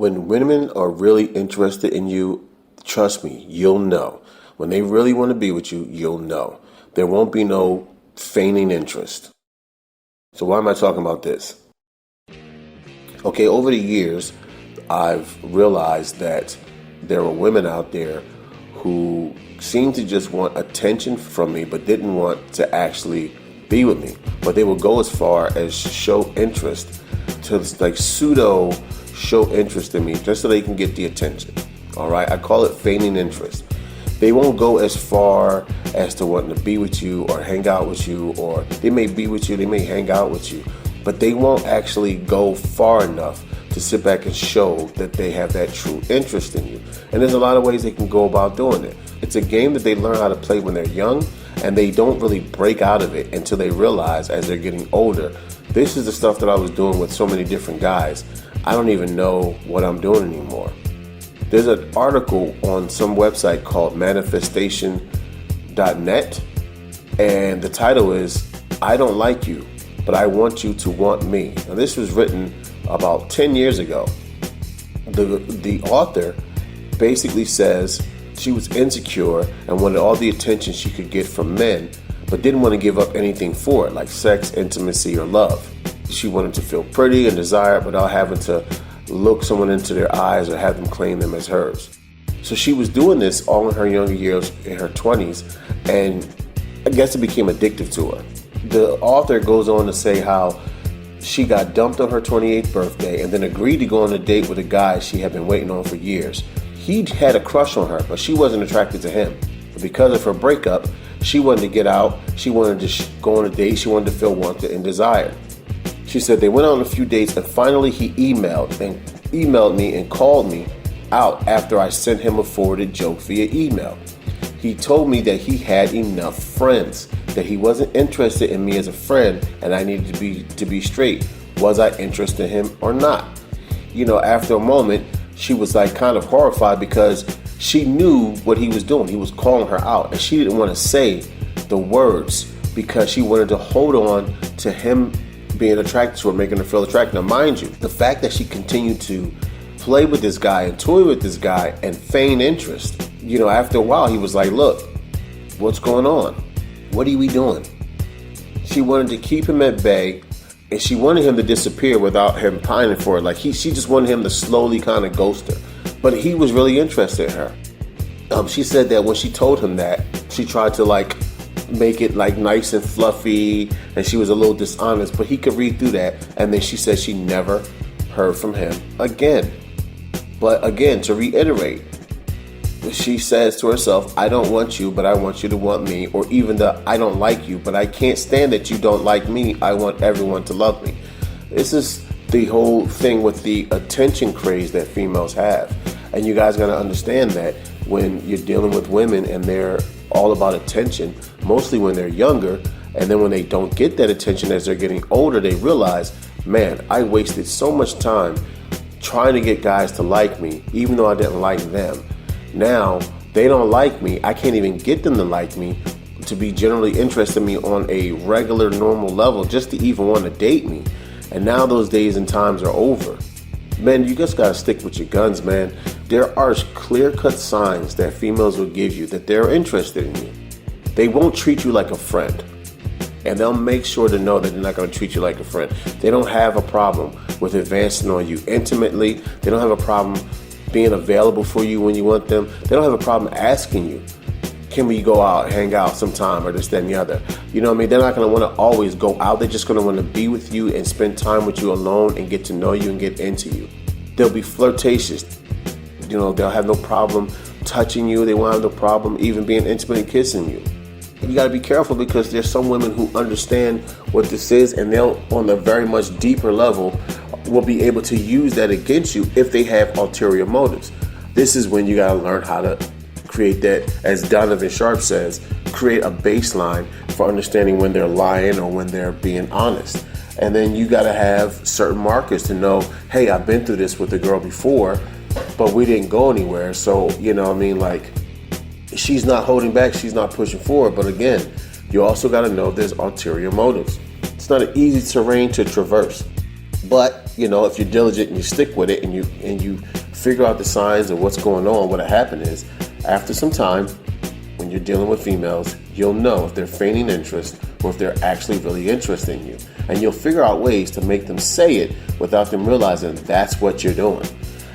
When women are really interested in you, trust me, you'll know. When they really want to be with you, you'll know. There won't be no feigning interest. So why am I talking about this? Okay, over the years, I've realized that there are women out there who seem to just want attention from me, but didn't want to actually be with me. But they will go as far as show interest, to like pseudo show interest in me, just so they can get the attention. All right, I call it feigning interest. They won't go as far as to wanting to be with you or hang out with you, or they may be with you, they may hang out with you, but they won't actually go far enough to sit back and show that they have that true interest in you. And there's a lot of ways they can go about doing it. It's a game that they learn how to play when they're young, and they don't really break out of it until they realize as they're getting older. This is the stuff that I was doing with so many different guys. I don't even know what I'm doing anymore. There's an article on some website called manifestation.net, and the title is, I don't like you, but I want you to want me. Now, this was written about 10 years ago. The author basically says she was insecure and wanted all the attention she could get from men, but didn't want to give up anything for it, like sex, intimacy, or love. She wanted to feel pretty and desired without having to look someone into their eyes or have them claim them as hers. So she was doing this all in her younger years, in her 20s, and I guess it became addictive to her. The author goes on to say how she got dumped on her 28th birthday and then agreed to go on a date with a guy she had been waiting on for years. He had a crush on her, but she wasn't attracted to him. But because of her breakup, she wanted to get out, she wanted to go on a date, she wanted to feel wanted and desired. She said they went on a few dates and finally he emailed me and called me out after I sent him a forwarded joke via email. He told me that he had enough friends, that he wasn't interested in me as a friend, and I needed to be straight. Was I interested in him or not? You know, after a moment, she was like kind of horrified because she knew what he was doing. He was calling her out, and she didn't want to say the words because she wanted to hold on to him being attracted to her, making her feel attracted. Now, mind you, the fact that she continued to play with this guy and toy with this guy and feign interest, you know, after a while, he was like, look, what's going on? What are we doing? She wanted to keep him at bay, and she wanted him to disappear without him pining for it. Like she just wanted him to slowly kind of ghost her. But he was really interested in her. She said that when she told him that, she tried to like make it like nice and fluffy, and she was a little dishonest, but he could read through that. And then she said she never heard from him again. But again, to reiterate, she says to herself, I don't want you, but I want you to want me. Or even the I don't like you, but I can't stand that you don't like me. I want everyone to love me. This is the whole thing with the attention craze that females have. And you guys got to understand that when you're dealing with women and they're all about attention, mostly when they're younger, and then when they don't get that attention as they're getting older, they realize, man, I wasted so much time trying to get guys to like me, even though I didn't like them. Now, they don't like me. I can't even get them to like me, to be generally interested in me on a regular, normal level, just to even want to date me. And now those days and times are over. Man, you just got to stick with your guns, man. There are clear-cut signs that females will give you that they're interested in you. They won't treat you like a friend. And they'll make sure to know that they're not going to treat you like a friend. They don't have a problem with advancing on you intimately. They don't have a problem being available for you when you want them. They don't have a problem asking you, can we go out, hang out sometime, or this, that, and the other. You know what I mean? They're not going to want to always go out. They're just going to want to be with you and spend time with you alone and get to know you and get into you. They'll be flirtatious. You know, they'll have no problem touching you. They won't have no problem even being intimate and kissing you. And you got to be careful because there's some women who understand what this is, and they'll, on a very much deeper level, will be able to use that against you if they have ulterior motives. This is when you got to learn how to create that, as Donovan Sharp says, create a baseline for understanding when they're lying or when they're being honest. And then you got to have certain markers to know, hey, I've been through this with a girl before, but we didn't go anywhere. So, you know what I mean? Like, she's not holding back. She's not pushing forward. But again, you also got to know there's ulterior motives. It's not an easy terrain to traverse, but if you're diligent and you stick with it and you figure out the signs of what's going on, what'll happen is after some time, when you're dealing with females, you'll know if they're feigning interest or if they're actually really interested in you. And you'll figure out ways to make them say it without them realizing that's what you're doing.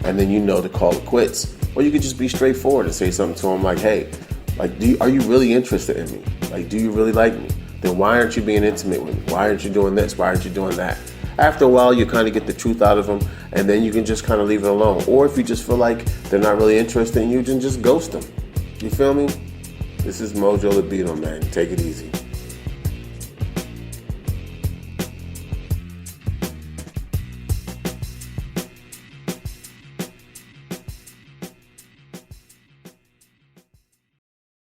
And then you know to call it quits. Or you could just be straightforward and say something to them like, hey, like, are you really interested in me? Like, do you really like me? Then why aren't you being intimate with me? Why aren't you doing this? Why aren't you doing that? After a while, you kind of get the truth out of them, and then you can just kind of leave it alone. Or if you just feel like they're not really interested in you, then just ghost them. You feel me? This is Mojo the Beetle, man. Take it easy.